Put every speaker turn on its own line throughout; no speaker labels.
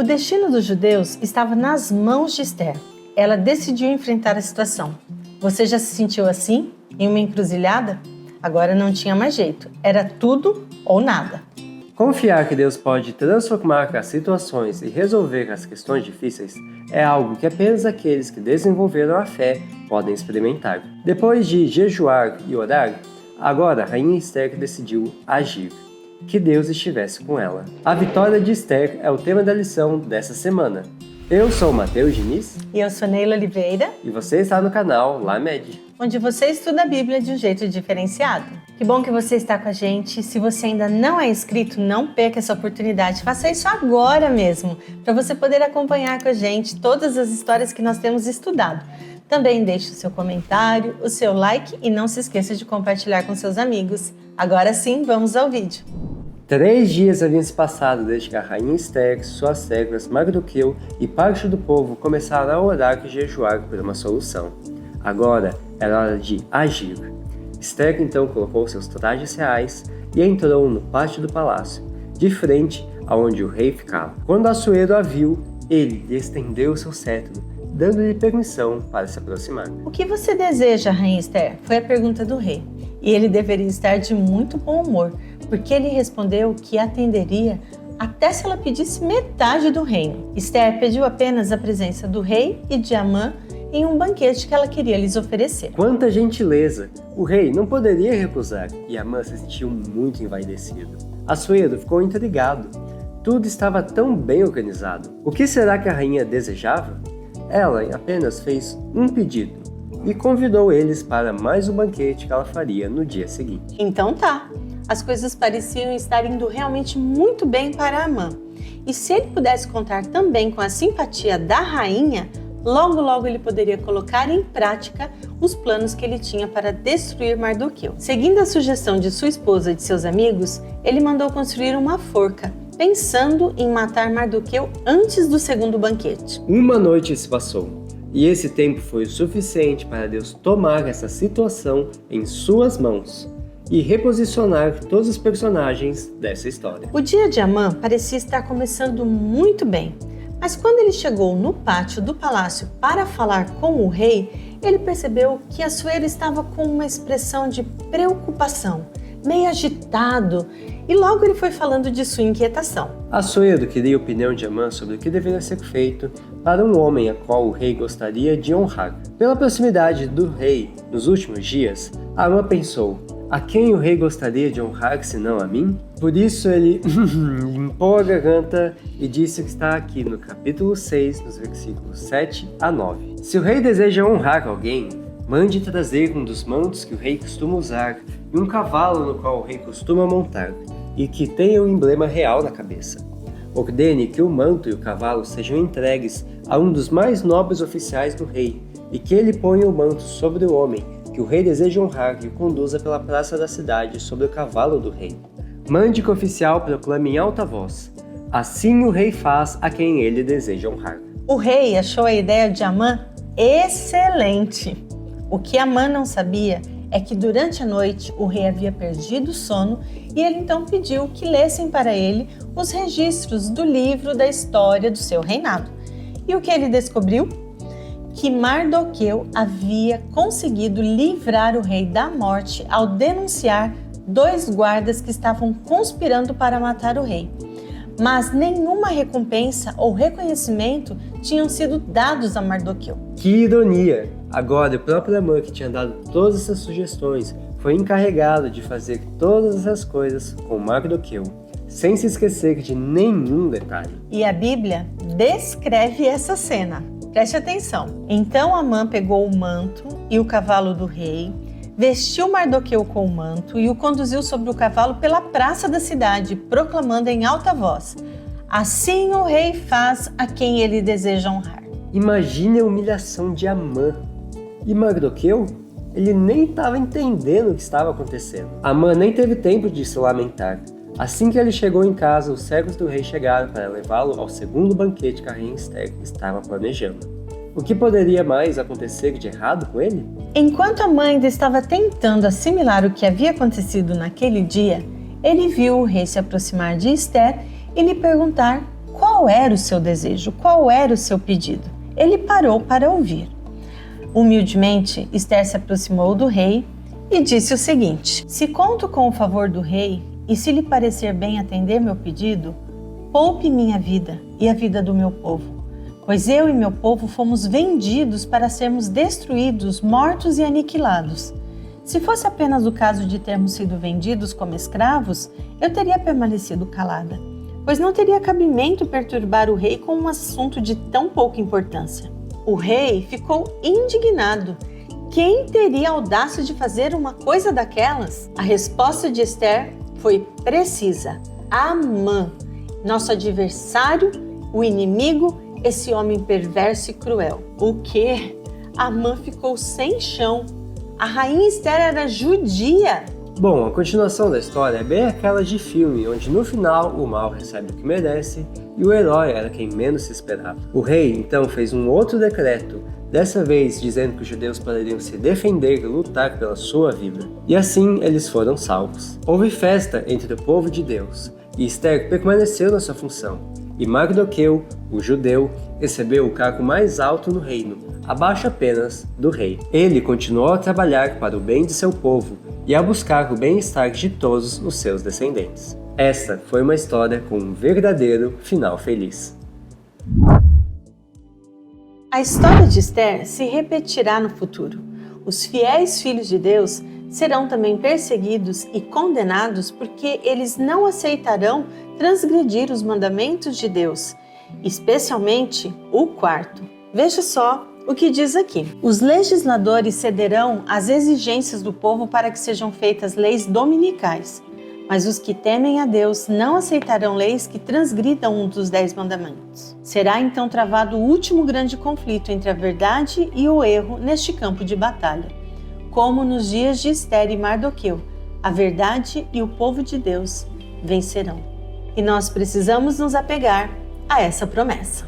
O destino dos judeus estava nas mãos de Ester. Ela decidiu enfrentar a situação. Você já se sentiu assim, em uma encruzilhada? Agora não tinha mais jeito. Era tudo ou nada.
Confiar que Deus pode transformar as situações e resolver as questões difíceis é algo que apenas aqueles que desenvolveram a fé podem experimentar. Depois de jejuar e orar, agora a rainha Ester decidiu agir. Que Deus estivesse com ela. A vitória de Ester é o tema da lição dessa semana. Eu sou o Matheus Diniz.
E eu sou Neila Oliveira.
E você está no canal LaMed,
onde você estuda a Bíblia de um jeito diferenciado. Que bom que você está com a gente. Se você ainda não é inscrito, não perca essa oportunidade. Faça isso agora mesmo, para você poder acompanhar com a gente todas as histórias que nós temos estudado. Também deixe o seu comentário, o seu like e não se esqueça de compartilhar com seus amigos. Agora sim, vamos ao vídeo.
3 dias haviam se passado desde que a rainha Ester, suas servas Mardoqueu e parte do povo começaram a orar e jejuar por uma solução. Agora era hora de agir. Ester então colocou seus trajes reais e entrou no pátio do palácio, de frente aonde o rei ficava. Quando Assuero a viu, ele lhe estendeu seu cetro, dando-lhe permissão para se aproximar.
O que você deseja, rainha Ester? Foi a pergunta do rei. E ele deveria estar de muito bom humor, porque ele respondeu que atenderia até se ela pedisse metade do reino. Ester pediu apenas a presença do rei e de Amã em um banquete que ela queria lhes oferecer.
Quanta gentileza! O rei não poderia recusar, e Amã se sentiu muito envaidecido. Assuero ficou intrigado. Tudo estava tão bem organizado. O que será que a rainha desejava? Ela apenas fez um pedido e convidou eles para mais um banquete que ela faria no dia seguinte.
Então tá, as coisas pareciam estar indo realmente muito bem para Amã. E se ele pudesse contar também com a simpatia da rainha, logo ele poderia colocar em prática os planos que ele tinha para destruir Mardoqueu. Seguindo a sugestão de sua esposa e de seus amigos, ele mandou construir uma forca, pensando em matar Mardoqueu antes do segundo banquete.
Uma noite se passou, e esse tempo foi o suficiente para Deus tomar essa situação em suas mãos e reposicionar todos os personagens dessa história.
O dia de Amã parecia estar começando muito bem, mas quando ele chegou no pátio do palácio para falar com o rei, ele percebeu que Assuero estava com uma expressão de preocupação, meio agitado, e logo ele foi falando de sua inquietação.
Assuero queria a opinião de Amã sobre o que deveria ser feito para um homem a qual o rei gostaria de honrar. Pela proximidade do rei nos últimos dias, Amã pensou: a quem o rei gostaria de honrar senão a mim? Por isso ele limpou a garganta e disse que está aqui no capítulo 6, nos versículos 7 a 9. Se o rei deseja honrar alguém, mande trazer um dos mantos que o rei costuma usar e um cavalo no qual o rei costuma montar, e que tenha o emblema real na cabeça. Ordene que o manto e o cavalo sejam entregues a um dos mais nobres oficiais do rei, e que ele ponha o manto sobre o homem que o rei deseja honrar e o conduza pela praça da cidade sobre o cavalo do rei. Mande que o oficial proclame em alta voz: assim o rei faz a quem ele deseja honrar.
O rei achou a ideia de Amã excelente. O que Amã não sabia é que durante a noite o rei havia perdido o sono e ele então pediu que lessem para ele os registros do livro da história do seu reinado. E o que ele descobriu? Que Mardoqueu havia conseguido livrar o rei da morte ao denunciar 2 guardas que estavam conspirando para matar o rei. Mas nenhuma recompensa ou reconhecimento tinham sido dados a Mardoqueu.
Que ironia! Agora o próprio Amã, que tinha dado todas essas sugestões, foi encarregado de fazer todas essas coisas com Mardoqueu, sem se esquecer de nenhum detalhe.
E a Bíblia descreve essa cena. Preste atenção. Então Amã pegou o manto e o cavalo do rei, vestiu Mardoqueu com o manto e o conduziu sobre o cavalo pela praça da cidade, proclamando em alta voz: assim o rei faz a quem ele deseja honrar.
Imagine a humilhação de Amã. E Mardoqueu? Ele nem estava entendendo o que estava acontecendo. Amã nem teve tempo de se lamentar. Assim que ele chegou em casa, os servos do rei chegaram para levá-lo ao segundo banquete que a rainha Ester estava planejando. O que poderia mais acontecer de errado com ele?
Enquanto a mãe ainda estava tentando assimilar o que havia acontecido naquele dia, ele viu o rei se aproximar de Ester e lhe perguntar qual qual era o seu desejo, qual era o seu pedido. Ele parou para ouvir. Humildemente, Esther se aproximou do rei e disse o seguinte: se conto com o favor do rei e se lhe parecer bem atender meu pedido, poupe minha vida e a vida do meu povo, pois eu e meu povo fomos vendidos para sermos destruídos, mortos e aniquilados. Se fosse apenas o caso de termos sido vendidos como escravos, eu teria permanecido calada, pois não teria cabimento perturbar o rei com um assunto de tão pouca importância. O rei ficou indignado. Quem teria audácia de fazer uma coisa daquelas? A resposta de Esther foi precisa. Amã, nosso adversário, o inimigo, esse homem perverso e cruel. O quê? Amã ficou sem chão. A rainha Esther era judia.
Bom, a continuação da história é bem aquela de filme, onde no final o mal recebe o que merece e o herói era quem menos se esperava. O rei então fez um outro decreto, dessa vez dizendo que os judeus poderiam se defender e lutar pela sua vida. E assim eles foram salvos. Houve festa entre o povo de Deus, e Esther permaneceu na sua função. E Mardoqueu, o judeu, recebeu o cargo mais alto no reino, abaixo apenas do rei. Ele continuou a trabalhar para o bem de seu povo e a buscar o bem-estar de todos os seus descendentes. Essa foi uma história com um verdadeiro final feliz.
A história de Esther se repetirá no futuro. Os fiéis filhos de Deus serão também perseguidos e condenados porque eles não aceitarão transgredir os mandamentos de Deus, especialmente o quarto. Veja só o que diz aqui. Os legisladores cederão às exigências do povo para que sejam feitas leis dominicais, mas os que temem a Deus não aceitarão leis que transgridam um dos 10 mandamentos. Será então travado o último grande conflito entre a verdade e o erro neste campo de batalha. Como nos dias de Esther e Mardoqueu, a verdade e o povo de Deus vencerão. E nós precisamos nos apegar a essa promessa.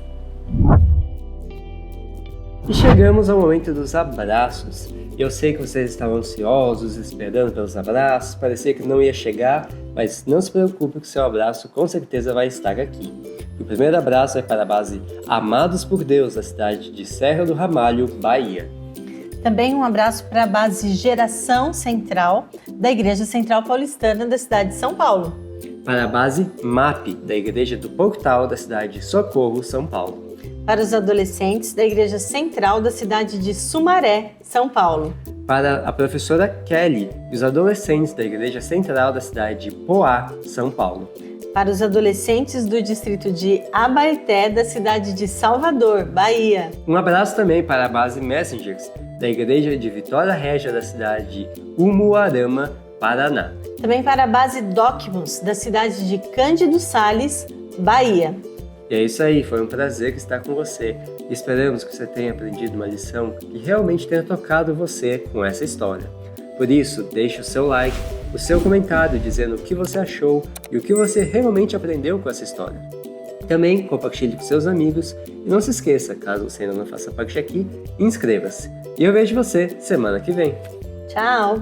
E chegamos ao momento dos abraços. Eu sei que vocês estavam ansiosos, esperando pelos abraços, parecia que não ia chegar, mas não se preocupe que o seu abraço com certeza vai estar aqui. O primeiro abraço é para a base Amados por Deus, da cidade de Serra do Ramalho, Bahia.
Também um abraço para a base Geração Central, da Igreja Central Paulistana, da cidade de São Paulo.
Para a base MAP, da Igreja do Portal, da cidade de Socorro, São Paulo.
Para os adolescentes da Igreja Central da cidade de Sumaré, São Paulo.
Para a professora Kelly e os adolescentes da Igreja Central da cidade de Poá, São Paulo.
Para os adolescentes do distrito de Abaeté, da cidade de Salvador, Bahia.
Um abraço também para a base Messengers, da Igreja de Vitória Régia da cidade de Umuarama, Paraná.
Também para a base Docmus, da cidade de Cândido Sales, Bahia.
E é isso aí, foi um prazer estar com você. Esperamos que você tenha aprendido uma lição que realmente tenha tocado você com essa história. Por isso, deixe o seu like, o seu comentário dizendo o que você achou e o que você realmente aprendeu com essa história. Também compartilhe com seus amigos e não se esqueça, caso você ainda não faça parte aqui, inscreva-se. E eu vejo você semana que vem.
Tchau!